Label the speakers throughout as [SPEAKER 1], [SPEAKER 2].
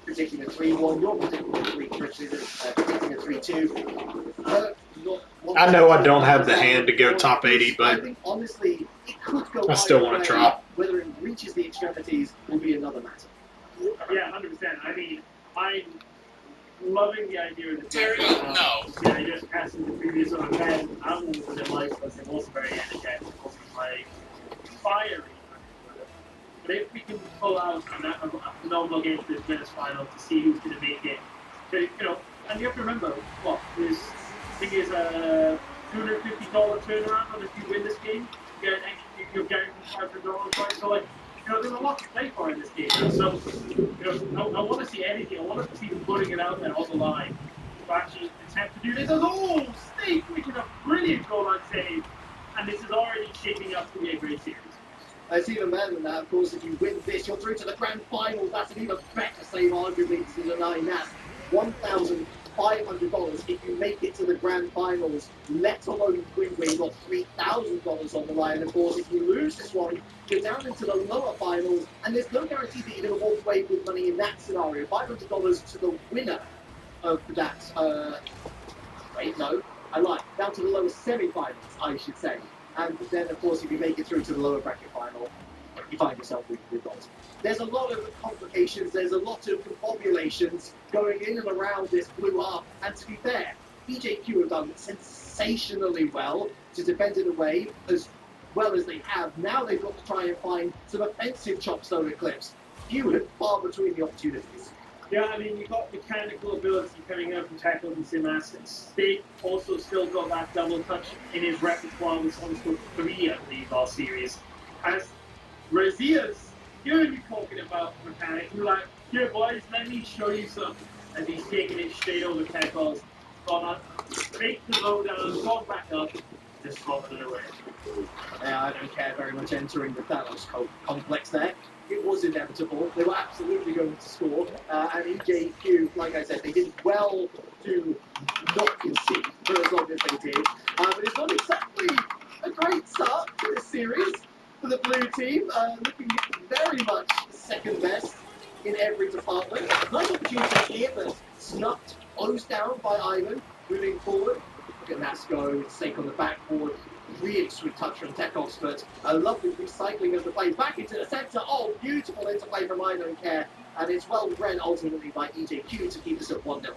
[SPEAKER 1] Predicting a 3-1, you're predicting a 3-2.
[SPEAKER 2] I know I don't have the hand to go top 80, but
[SPEAKER 1] I think honestly, it could go
[SPEAKER 2] I still want to try.
[SPEAKER 1] Whether it reaches the extremities will be another matter.
[SPEAKER 3] Yeah, 100%. I mean, I'm loving the idea of the
[SPEAKER 4] Terry, no.
[SPEAKER 3] Yeah, I just asked in the previous one, and I will with it life because it was very energetic, it wasn't like fiery. But if we can pull out a phenomenal game for this men's final to see who's going to make it, you know, and you have to remember, what, I think is a $250 turnaround, and if you win this game, you're guaranteed $500, right? So, like, you know, there's a lot to play for in this game. So, you know, I want to see anything. I want to see them putting it out there on the line to actually attempt to do this. Oh, Snake making a brilliant goal line save, and this is already shaping up to be a great series.
[SPEAKER 1] It's even better than that, of course. If you win this, you're through to the grand final. That's an even better save, arguably, to deny that. $1,500 if you make it to the grand finals, let alone win where you got $3,000 on the line. And of course, if you lose this one, you're down into the lower finals, and there's no guarantee that you're going to walk away with money in that scenario. $500 to the winner of that. Wait, no, I lied. Down to the lower semi-finals, I should say. And then, of course, if you make it through to the lower bracket final, you find yourself with goals. There's a lot of complications, there's a lot of confabulations going in and around this blue arc. And to be fair, EJQ have done sensationally well to defend it away as well as they have. Now they've got to try and find some offensive Chopstone Eclipse. Few and far between the opportunities.
[SPEAKER 3] Yeah, I mean, you've got mechanical ability coming out from Tackle and Simas. State also still got that double touch in his repertoire with almost 3, I believe, all series. As Razia's hearing you talking about mechanics, you're like, here, boys, let me show you some. And he's taking it straight over Tackles, gone on, take the low down, gone back up, just dropping it away.
[SPEAKER 1] Yeah, I don't care very much entering the Thanos complex there. It was inevitable. They were absolutely going to score. And EJQ, like I said, they did well to not concede for as long as they did. But it's not exactly a great start to this series for the blue team. Looking very much second best in every department. Nice opportunity here, but snuffed, closed down by Ivan. Moving forward. Look at Nasco, Snake on the backboard. Really sweet touch from Tekos, but a lovely recycling of the play back into the centre. Oh, beautiful interplay from I Don't Care, and it's well read ultimately by EJQ to keep us at 1-0.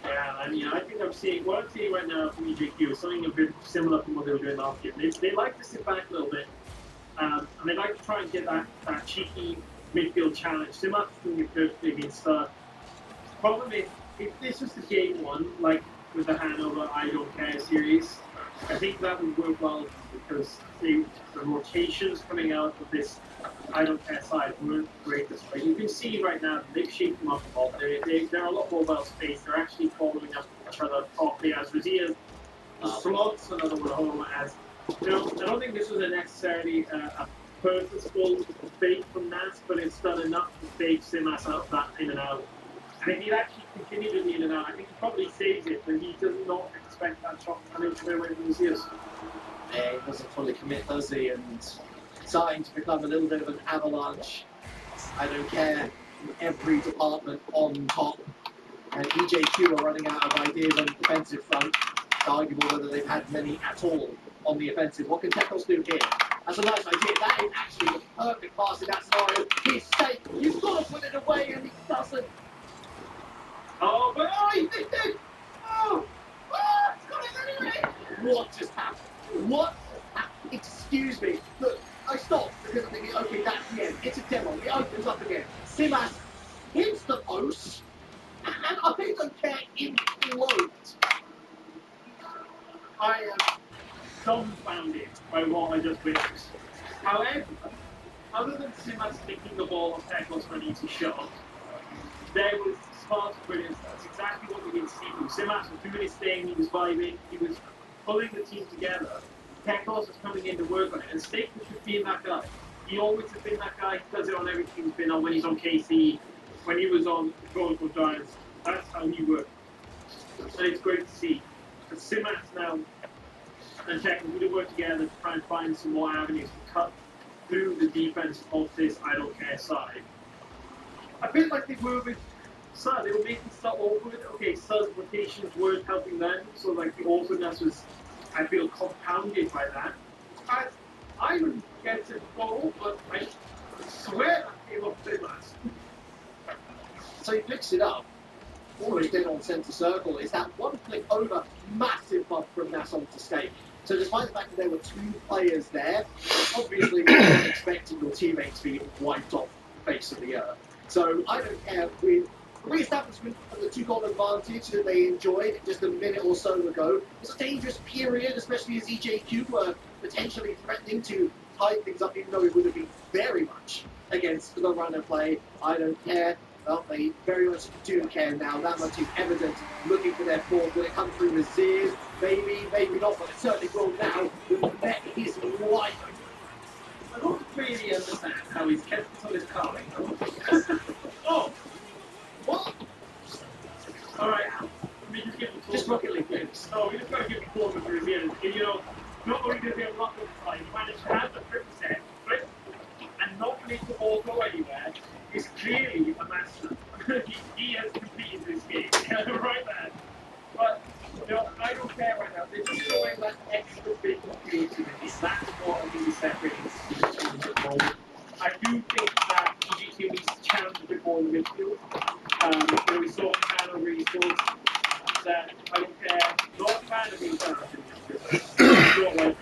[SPEAKER 3] Yeah, and you know, I think what I'm seeing right now from EJQ is something a bit similar from what they were doing last year. They like to sit back a little bit, and they like to try and get that cheeky midfield challenge. Simas is doing it perfectly against problem is, if this was the game one, like with the Hanover I Don't Care series, I think that would work well because the rotations coming out of this I Don't Care side weren't great this way. You can see right now they've shaped them up a lot. They're a lot more well spaced. They're actually following up each other properly as Razia slots another one home as you know, I don't think this was necessarily a purposeful fake from Nas, but it's done enough to fake Simas out that in and out. And if he'd actually continued in the in and out, I think he probably saves it, but he does not expect that shot coming clear away from his ears.
[SPEAKER 1] Yeah, he doesn't fully commit, does he? And starting to become a little bit of an avalanche. I Don't Care in every department on top. And EJQ are running out of ideas on the defensive front. It's arguable whether they've had many at all on the offensive. What can Tekos do here? That's a nice idea. That is actually the perfect pass in that scenario. He's safe. You've got to put it away, and he doesn't.
[SPEAKER 3] Oh, but oh, he did it! Oh!
[SPEAKER 1] Oh, it's got it anyway! What just happened? What just happened? Excuse me. Look, I stopped because I'm thinking, okay, that's the end. It's a demo. It opens up again. Simas hits the post, and I Don't Care implodes.
[SPEAKER 3] I am dumbfounded by what I just witnessed. However, other than Simas picking the ball off Tekos when he's a shot, there was sparks of brilliance. That's exactly what we need to see from Simax was doing his thing, he was vibing, he was pulling the team together. Tekos was coming in to work on it, and Steak was just being that guy. He always has been that guy. He does it on everything he's been on. When he's on KC, when he was on Golden Giants, that's how he worked. And it's great to see. But Simax now and Tech need to work together to try and find some more avenues to cut through the defense of this I don't care side. I feel like they were with Sir. They were making stuff awkward. Okay, Sir's rotations weren't helping them, so like the awkwardness was, I feel, compounded by that. I wouldn't get to goal, but I swear that came up bit last.
[SPEAKER 1] So he picks it up, almost in on centre circle. Is that one flick over, massive buff from Nassau to Steak. So despite the fact that there were two players there, obviously you're not expecting your teammates to be wiped off the face of the earth. So I don't care with re-establishment of the 2-goal advantage that they enjoyed just a minute or so ago. It's a dangerous period, especially as EJQ were potentially threatening to tie things up, even though it would have been very much against the run and play. I don't care. Well, they very much do care now. That much is evident. Looking for their fourth. Will it come through Nazir? Maybe, maybe not, but it certainly will now. The net is wide.
[SPEAKER 3] I don't really understand how he's kept it on his car. Oh!
[SPEAKER 1] What?
[SPEAKER 3] Alright, let me just give him
[SPEAKER 1] Just Rocket League games.
[SPEAKER 3] No, we just got to give him form of Brazil. You know, not only did he have luck of the play, he managed to have the flip and not make the ball go anywhere. Is clearly a master. he has completed this game right there. But you know, I don't care right now. They're just showing that extra bit of creativity. That's what really separates the ball. I do think that EGQ needs to challenge a bit more in the midfield. You know, we saw Cano really good. That I don't care. Not a fan of being challenged in the midfield. Don't like it.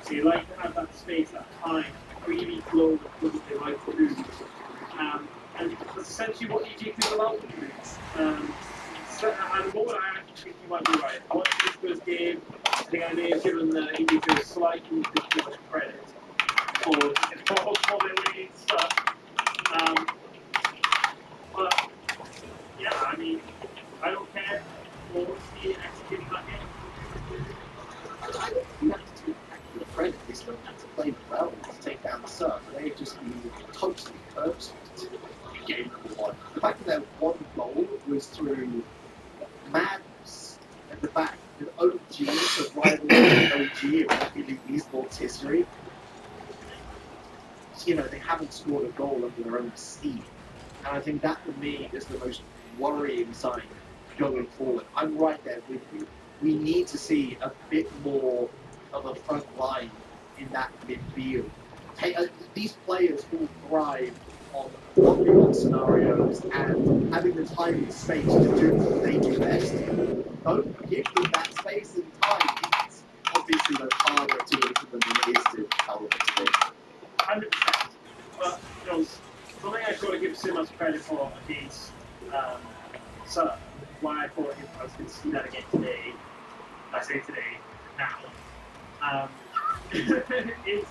[SPEAKER 3] So you like to have that space, that time, really flow with what they like to do. And that's essentially what EJQ allowed them to do. So at the moment, I actually think you might be right. I watched this first game. I think I may have given EJQ a slightly too much credit for their winning stuff. But yeah, I mean, I don't care. We'll see it executing that game.
[SPEAKER 1] I don't think you have to take the credit. They still have to play well to take down the serve. They just been totally curbside. Game number one. The fact that their one goal was through madness at the back, with OG, the rival OG in Rocket League Esports history. You know, they haven't scored a goal under their own steam. And I think that for me is the most worrying sign going forward. I'm right there with you. We need to see a bit more of a front line in that midfield. Hey, these players all thrive on one-on-one scenarios and having the time and space to do what they do best. Don't give them that space and time. It's obviously much harder to do for them than it is to tell them to do.
[SPEAKER 3] 100%. But, you know, something I've got to give Simas credit for against Sir, why I thought I was going to see that again today, I say today, now, is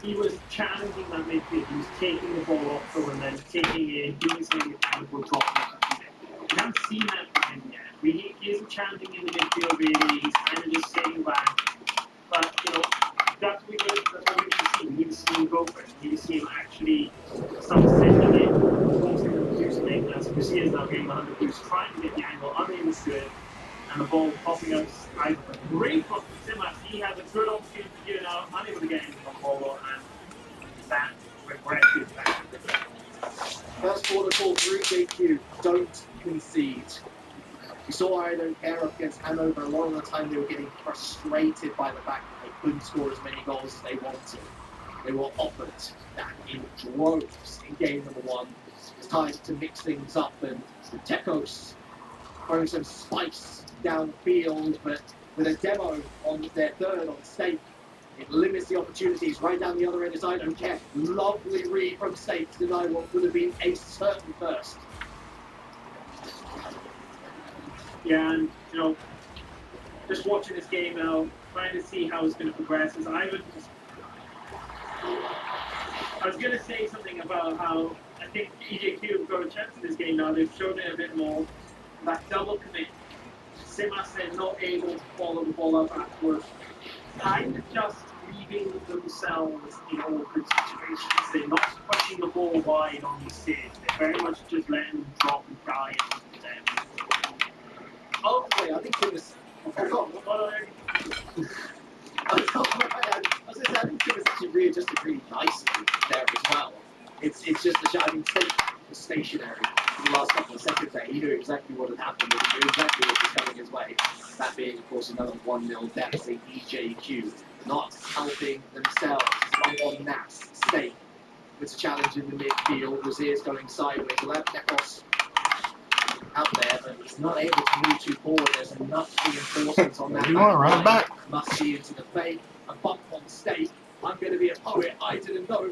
[SPEAKER 3] he was challenging that midfield. He was taking the ball off and then taking it, doing something mechanical, dropping it. We haven't seen that from him yet. He isn't challenging in the midfield really. He's kind of just sitting back. But, you know, that's what we need to see. We need to see him go for it. We need to see him actually start sending it, forcing him to do something. As Garcia's now getting 100 boosts, trying to get the angle, unable to do it. And the ball popping out. Great from Simas. He has a good opportunity here now, unable to get into the ball, and that regretted that.
[SPEAKER 1] First quarter call through JQ. Don't concede. We saw I don't care up against Hanover. A lot of the time they were getting frustrated by the fact that they couldn't score as many goals as they wanted. They were offered that in droves in game number one. It's time to mix things up, and Tekos throwing some spice downfield, but with a demo on their third on stake, it limits the opportunities right down the other end as I don't care. Lovely read from Stake to deny what would have been a certain first.
[SPEAKER 3] Yeah, and, you know, just watching this game now, trying to see how it's going to progress, as Ivan just I was going to say something about how I think EJQ have got a chance in this game now. They've shown it a bit more. That double commit. Simas, they're not able to follow the ball up afterwards. Kind of just leaving themselves in awkward situations. They're not pushing the ball wide on these stage. They're very much just letting them drop and die into them.
[SPEAKER 1] Ultimately, I think Simas. I was going to say, I think Simas actually readjusted really nicely there as well. It's just a shot. I mean, State was stationary for the last couple of seconds there. He knew exactly what had happened and he knew exactly what was coming his way. That being, of course, another 1-0 deficit. EJQ not helping themselves. It's on Naps. State with a challenge in the midfield. Wazir's going sideways. We'll have Nekos out there, but he's not able to move too forward. There's enough reinforcements on that.
[SPEAKER 2] You want to run it back?
[SPEAKER 1] Must see into the fake. A bump on State. I'm going to be a poet. I didn't know.